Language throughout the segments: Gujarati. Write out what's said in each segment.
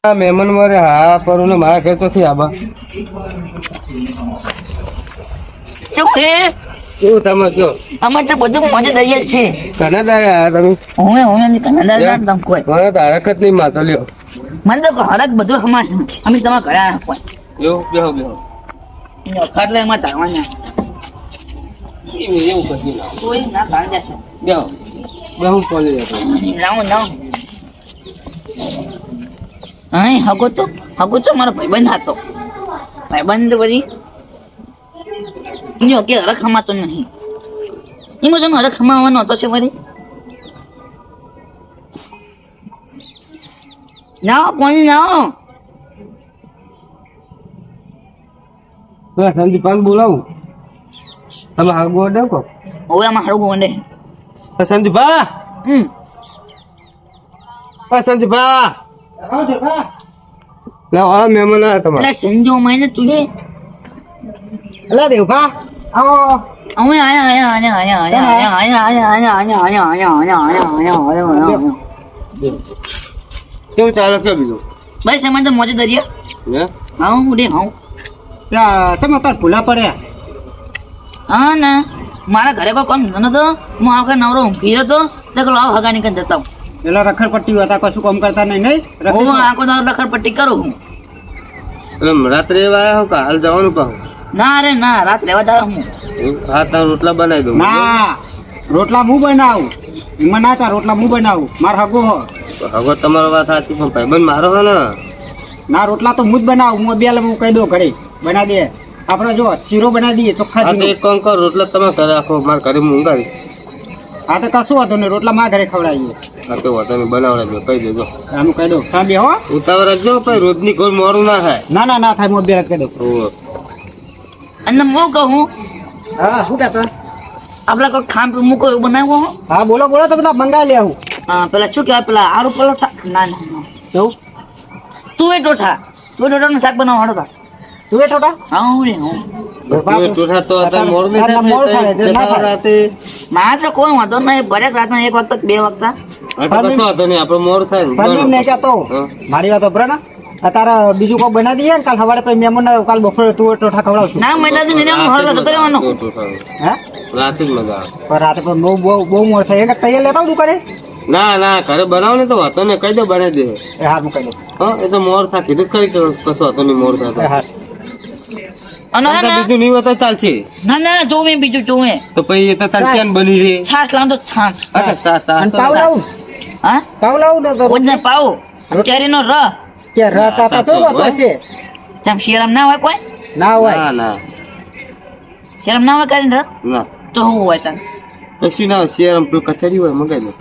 મહેમાન મારે હા પરું ને મારા ઘર તો થી આબા શું છે કેવું તમે કયો અમારે તો બધું મજા દઈએ જ છે ઘણા દાડા આયા તમે હું કનાડા તમ કોઈ મને તો હરકત નહીં માતો લ્યો મને તો હરક બધું સમાજ અમે તમારા ઘરે આવ્યા કોઈ એવું બેહો બેહો એટલે એમાં તારવાના એવું કરી લાવો કોઈ ના કાઢ જશો બેહો બેહો કોલેજ હતો લાવો અહીં હગો તો મારો ભાઈબંધ હતો ભાઈબંધ વળી એનો કે હરખ ખમાતો નહીં એમાં જો હરખ ખમાવાનો હતો છે વળી જાઓ પાણી જાઓ સંદીપાન બોલાવું તમે હાલ ગોડે કો હવે આમાં હારું ગોંડે સંદીપા સંદીપા હા મહેમાન આવ્યા તમારે એટલે સંજો માઈને તું અલા દેવભા આવો અમે આયા કેવું ચાલે કે બીજું બસ એમાં તો મોજે દરિયા હે હા ઉડે હા ત્યાં તમે તાર ભૂલા પડ્યા હા ના મારા ઘરે પર કોમ નતો હું આખા નવરો ઊંઘી રહ્યો તો લાવ હગા નીકળ જતા હું પેલા રખડપટ્ટી હતા કશું કામ કરતા નહીં હું આખો દાડો રખડપટ્ટી કરું હું એટલે રાત્રે આવ્યા હો કે હાલ જવાનું કહું ના રે ના રાત રહેવા દાડો હું હા તાર રોટલા બનાવી દઉં ના રોટલા હું બનાવું એમાં ના તાર રોટલા હું બનાવું માર હગો હો હવે તમારો વાત સાચી પણ ભાઈબંધ મારો હે ને ના રોટલા તો હું જ બનાવું હું બે હું કહી દઉં ઘરે બનાવી દે આપણે જો શીરો બનાવી દઈએ ચોખ્ખા હા તો એક કામ કરો રોટલા તમે ઘરે રાખો મારા ઘરે હું ઊંઘાવી હા તો કશું વાંધો નહીં રોટલા મારા ઘરે ખવડાવીએ હા તો તમે બનાવડાવજો કહી દેજો હું કહી દઉં હા બે હો ઉતાવળ રાખજો પછી રોજની કોઈ મોરું ના થાય ના ના થાય હું બે કહી દઉં અને હું કહું હા શું કહેતા આપડે કોઈ ખાંડ મૂકો એવું બનાવ્યો હો હા બોલો બોલો તો બધા મંગાવી લે આવું હા પેલા શું કહેવાય પેલા આરુ પરોઠા ના ના એવું તું એ ટોઠાનું શાક બનાવવા હતા તું એ છોટા હા હું રે હું ટોઠા તો અત્યારે મોરું નહીં અત્યારે મોડું થાય, એટલે ના થાય થાય. રાતે મારે તો કોઈ વાંધો નહીં બરેક રાતના 1 વખત 2 વખત હા તો કશો વાંધો નહીં આપણે મોડું થાય ને. પનીર ને કહેતો હા. મારી વાત ઓભરા ને અત્યારે બીજું કોઈ બનાવી દઈએ ને કાલ સવારે પછી મહેમાન કાલ બપોરે તું ટોઠા ખવડાવશું ના મહિના થી નિરામ હળ જતો રહેવાનો ટોઠા. હે રાતે જ મજા આવે પણ રાતે પણ બહુ મોડ થાય એને તૈયાર લેતા આવું દુકાને ના ના ઘરે બનાવો ને તો વાતો ને કહી દો બનાવી દે એ હા મૂકી દઉં હા એ તો મોર થાય કીધું જ ખરી કે કશો વાતો નહીં મોર થાય એ હા અને હે ને બીજું નહીં હોય તો ચાલશે ના જોવે બીજું જોવે તો પછી એ તો તાર ચેન બની રહે છાસ લાવ તો છાસ અચ્છા સા સા અને પાવ લાવું હા પાવ લાવું ને તો ઓજને પાવ કેરીનો ર કે રાતા તા તો વાત હશે ચમ શેરમ ના હોય કોઈ ના હોય ના ના શેરમ ના હોય કરીને ર ના તો હું હોય તાર કશું ના શેર આમ પેલું કચેરી હોય મંગાઈ દો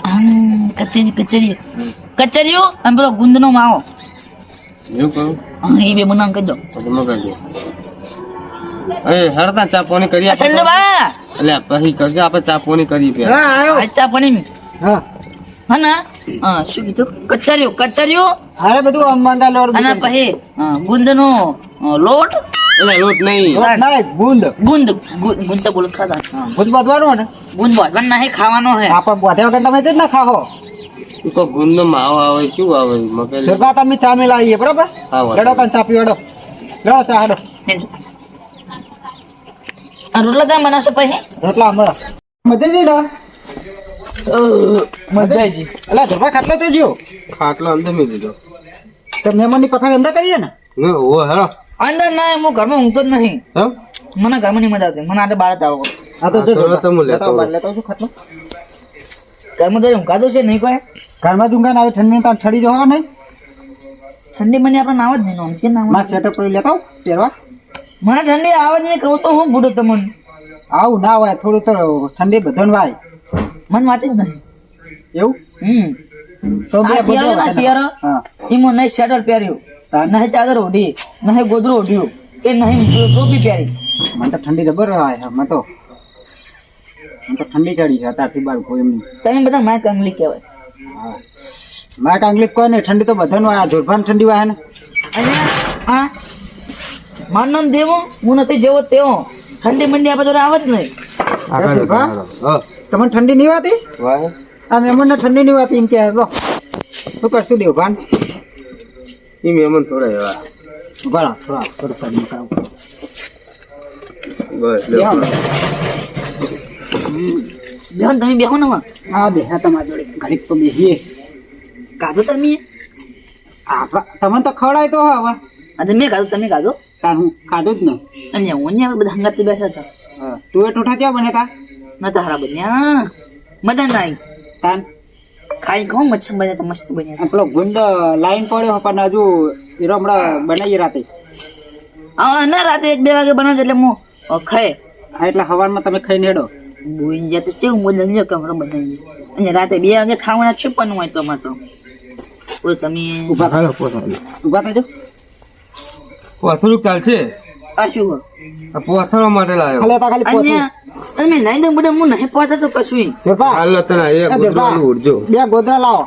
કચેરીઓ અને પેલો ગુંદનો માવો એવું કહું હા એ બે બનાવ કહી દો તો મંગાઈ દો એ હરતા ચા પાણી કરી આપો સંજો બા એટલે પછી કરજો આપણે ચા પાણી કરી પેલા હા આવ્યો ચા પાણી હા હા ને હા શું કીધું કચેરીઓ અરે બધું આમ મંગા લોડ અને પછી ગુંદનો લોટ એટલે લોટ નહીં ના ગુંદ ગુંદ તો બોલ ખાતા ગુંદ બધવાનું ને ગુંદ બોલવાનું નહીં ખાવાનો હે આપણે બધે વગર તમે જ ના ખાવો કોઈ ગુંદનો માવો આવે કેવું આવે મગજ સરબા તમે ચા મેં લાવીએ બરાબર હા, વાંધો લડો તને ચા પીવડો લડો ચા હાડો રોટલા કામ બનાવશો પછી રોટલા હમણાં મજા જઈ ને મજા જી અલા ધરવા ખાટલો તો જ્યો ખાટલો અંદર મેં દીધો તો મહેમાનની પથારી અંદર કરીએ ને ઓ હેલો અંદર ના હું ઘરમાં ઊંઘતો જ નહીં હમ મને ઘરમાં નહીં મજા આવતી મને આટલે બહાર જ આવો આ તો જો તો હું લેતો લેતો લેતો છું ખાટલો ઘરમાં તો ઊંઘાતો છે નહીં કોઈ ઘરમાં જ ઊંઘા ને આવે ઠંડી તાર ઠરી જવા નહીં ઠંડી મને આપણે નાવ જ નહીં નામ છે નામ માં સેટઅપ કરી લેતા આવું પહેરવા મને ઠંડી આવે જ નહીં કહું તો હું બુડો તમને આવું ના હોય થોડું તો ઠંડી બધાને વાય મને વાત જ નહીં એવું તો બે આ શિયાળો ના શિયાળો હા એમાં નહીં સ્વેટર પહેર્યું નહીં ચાદર ઓઢી નહીં ગોદરું ઓઢ્યું કે નહીં ટોપી પહેરી મને તો ઠંડી જબર આવે મને તો ઠંડી ચડી છે અત્યારથી બાર કોઈ એમની તમે બધા માય કંગલી કહેવાય હા મારે કાંગલીક કોઈ નહીં ઠંડી તો બધાનું આ જોરફાન ઠંડી વાય ને અને હા મારું નામ દેવો હું નથી જેવો તેવો ઠંડી મંડી આપણે જોડે આવે જ નહીં તમને ઠંડી નહીં વાતી આ મહેમાનને ઠંડી નહીં વાતી એમ કે લો શું કરશું દેવભાન એ મહેમાન થોડા એવા બરાબર થોડા વરસાદ નીકળાવ બસ બેહો. બેહો ને તમે બેહો ને માં હા બેહા તમારા જોડે ઘડીક તો બેસીએ કાધો તમે તમને તો ખવડાય તો હવે આજે મેં કાધો તમે કાધો તાર હું ખાધું જ ને અને ઓને બધા હંગાતી બેઠા હતા હા તું એ ટોઠા ક્યાં બને તા નતા હારા બન્યા મજા ના આવી તાન ખાઈ કહો મચ્છર બન્યા તો મસ્ત બન્યા આ પેલો ગુંડ લાઈન પડ્યો પણ હજુ એરો હમણાં બનાવીએ રાતે હા ના રાતે 1-2 વાગે બનાવજો એટલે હું ખાય હા એટલે સવારમાં તમે ખાઈને હેડો બોઈ જાય તો કેવું મોજ લઈ કમરો બનાવી અને રાતે 2 વાગે ખાવાના છુપવાનું હોય તો અમારે તો બોલ તમે ઊભા થયો ઊભા થજો થોડુંક ચાલશે આ શું હો? પોથળવા માટે લાવ્યો ખાલી હતા ખાલી પોતે અને તમે લાઈ દો બધા હું નહીં પહોંચે તો કશું જરપા હાલ તને એ ગોદરાનું ઉડજો બે ગોદરા લાવો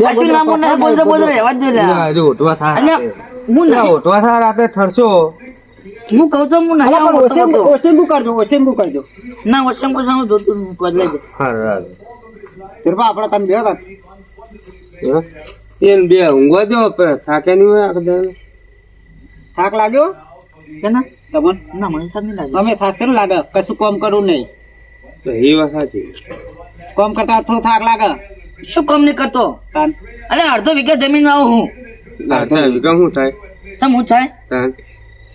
કશું લાંબુ નહીં બોલતો રહેવા જ દો લ્યા. હજુ ઓટવા થા અને હું નહીં ઓટવા થા રાતે ઠરશો હું કહું તો હું નહીં આવું તો કહું. ઓશેંગુ કરજો ના વસમ કોઈ જોતું બદલાઈ જાય હા જરપા આપણા તમે બે હતા એને બે ઊંઘવા દો થાકે નહીં હોય આખો દાડો. થાક લાગ્યો કે ના તમને ના મને સાહેબ નહીં લાગે અમે થાક કેમ લાગે કશું કામ કરવું નહીં તો એ વાત સાચી કામ કરતા થોડો થાક લાગે શું કામ નહીં કરતો તાન અરે અડધો વીઘા જમીન આવું હું તારે વિકામ શું થાય ચમ હું થાય તાન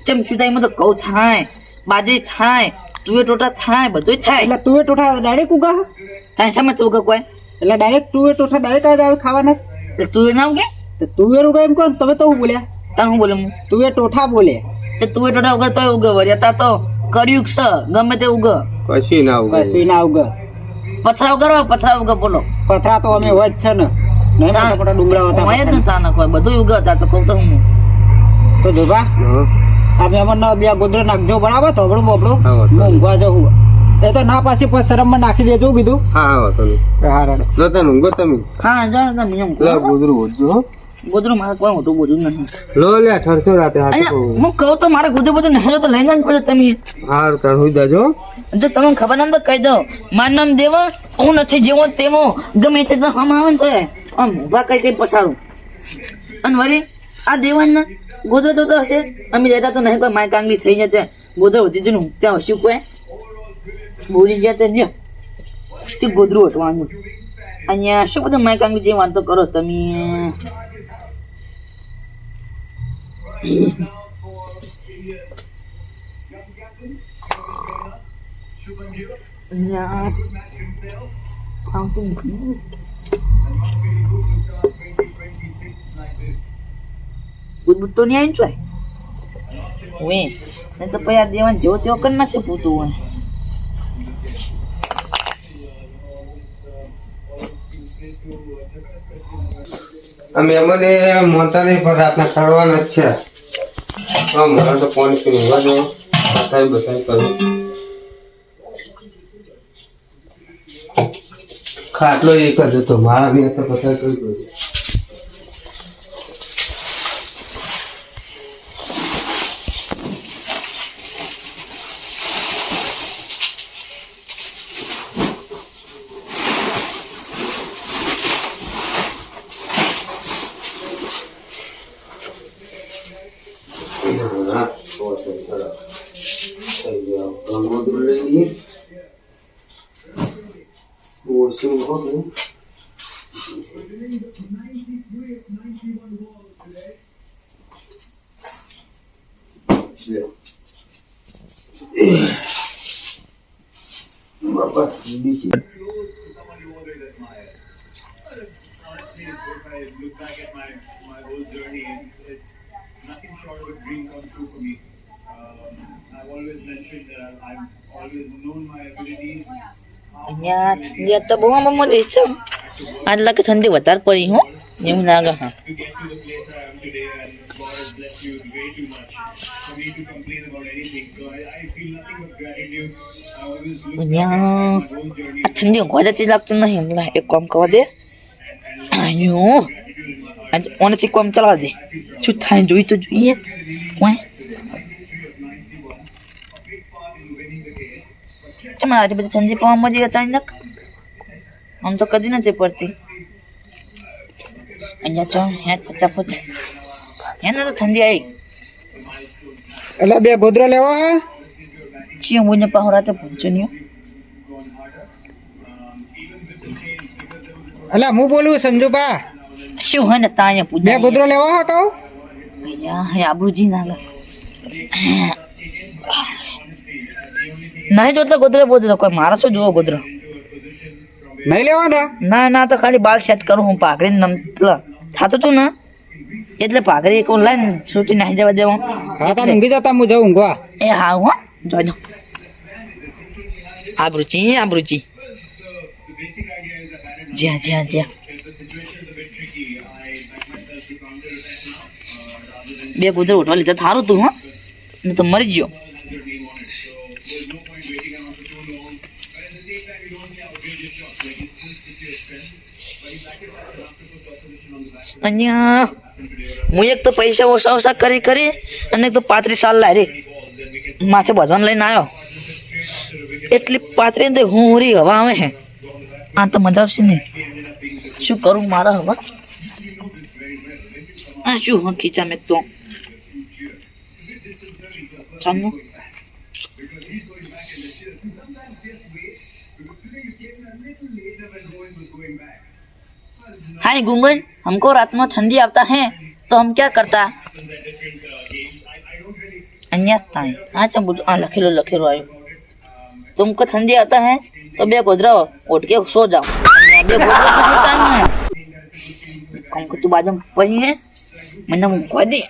ચમ શું થાય એમાં તો ઘઉં થાય બાજરી થાય તુવેર ટોટા થાય બધું થાય એટલે તું એ ટોઠા ડાયરેક્ટ ઉગા થાય શામાં ચોગા કોઈ એટલે ડાયરેક્ટ તું એ ટોઠા ડાયરેક્ટ જ આવે ખાવાના એટલે તુવેર ના ઉગે તો તુવેર ઉગા એમ કહો ને તમે તો હું બોલ્યા તાર હું બોલે હું તું એ ટોઠા બોલે તે તુવેર ટોટા ઉગર તોય ઉગે વળી અત્યારે તો કર્યું છે ગમે તે ઉગે કશી ના ઉગે કશું ના ઉગે પથરા ઉગર ઉગે બોલો પથરા તો અમે હોય જ છે ને નહીં મોટા મોટા ડુંગળા હોય જ હતા ને તાર નાખવા બધું ઉગે હતા તો કહું તો હું તો જોબા હા. તમે અમને બે ગોદરો નાખજો બરાબર તો આપણું બોપડો હા, વાંધો નહીં. ઊંઘવા જવું એ તો ના પાછી પછી શરમમાં નાખી દેજો કીધું હા હા તમે હા રાડો લો તને ઊંઘો તમે હા જાણ તમે એમ લો ગોદરું ઉડજો હો. ગોદરું મારે કોઈ મોટું બોલું નહીં લો લે ઠરશો રાતે હાથ અહીંયા હું કહું તો મારે ગોદરું બધું નહીં તો લઈને જ પડે તમે હાર તાર હોઈ જાજો જો તમને ખબર ના તો કહી દો મારું નામ દેવા હું નથી જેવો તેવો ગમે તે હમ આવે ને તો આમ ઊભા કઈ પસારું અને વળી આ દેવાના ગોદરો તો હશે અમે જતા તો નહીં કોઈ માય કાંગલી થઈ જતે ગોદરો હતી જઈને ત્યાં હસ્યું કોઈ બોલી ગયા તે લ્યો તે ગોદરું હટવાનું અહીંયા શું બધું માય કાંગલી જે વાંધો કરો તમે અહીંયા આવતું નથી. બુદ્ધ તો નહીં આવ્યું છે વે નહીં તો પછી આ દેવાન જેવો તેવો કરી નાખશે પૂતું હોય અમે અમને મોટા નહીં પણ રાતના ચડવાના જ છે મારે તો પાણી પીને ઊંઘવા દો બસાઈ કરું ખાટલો એક જ હતો મારા નહીં હતો બસાઈ કરી દઉં અહીંયા ઠંડી તો બહુ આમાં છે આજ લાગે ઠંડી વધારે પડી હો એવું લાગે હા અહીંયા આ ઠંડી ગોજાથી લાગતું નહીં હમણાં એક કામ કરવા દે આયો આજ ઓનેથી કામ ચલાવા દે શું થાય જોઈ તો જોઈએ ઓય ચમ આજે બધી ઠંડી પવન મજી અચાનક આમ તો કદી નથી પડતી અહીંયા તો હેઠ ફટાફટ એને તો ઠંડી આવી એટલે બે ગોદરો લેવા હે છીએ મુને પહોરાતે પૂછ્યો એટલે હું બોલું સંજુભા શું હોય ને તાયા બે પૂછ્યા ગોદરો લેવા હે કહું યા આબરૂજી ના લે નહીં જોતો ગોદરે બોદરે કોઈ મારો શું જોવો ગોદરો નહીં લેવાના ના ના તો ખાલી બાલ સેટ કરું હું પાઘડી નમ થાતું તું ને એટલે પાઘડી એક લાઈન છૂટી નાખી જવા દેવો હા તાર ઊંઘી જતા હું જાઉં ઊંઘવા એ હા હો જોજો આબરૂચી જ્યાં બે કુદર ઉઠવા લીધા થારું તું હા હું તો મરી ગયો અહીંયા હું એક તો પૈસા ઓછા કરી અને એક તો 35 સાલ લાય રે માથે ભજન લઈને આવ્યો એટલી 35 હું રી હવા આવે હે આ તો મજા આવશે ને શું કરું મારા હવા આ શું હું ખીચા મેં તો ચાલો हाय गुंगन हमको रात में ठंडी आता है तो हम क्या करता अन्यथा हाँ चल बोलो लखेलो आयो तुमको ठंडी आता है तो बे गोदरा उठ के सो जाओ बे गोदरा नहीं तान कम को तू बाजू पड़ी है मैंने मुझको दे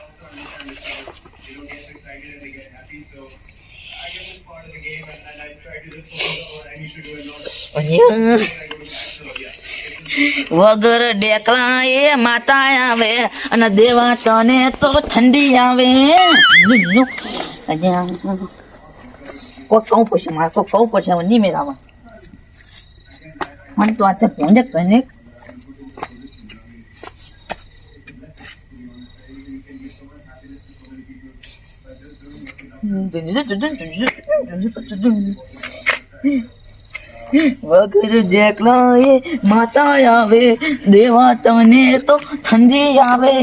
વગર ડેકલા એ માતા આવે અને દેવા તને તો ઠંડી આવે કોઈ કહું પછી મારે કોઈ કહું પછી હવે નહીં મેળાવા મને તો આજે પહોંચે કને વગર જેકલા એ માતા આવે દેવા તને તો ઠંડી આવે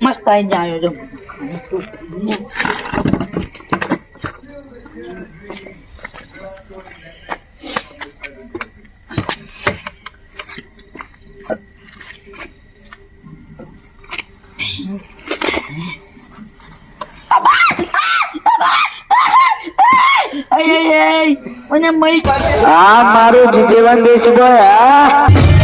મસ્ત આવી જાય જો મને મળી આ મારું જીવન દેશ બોય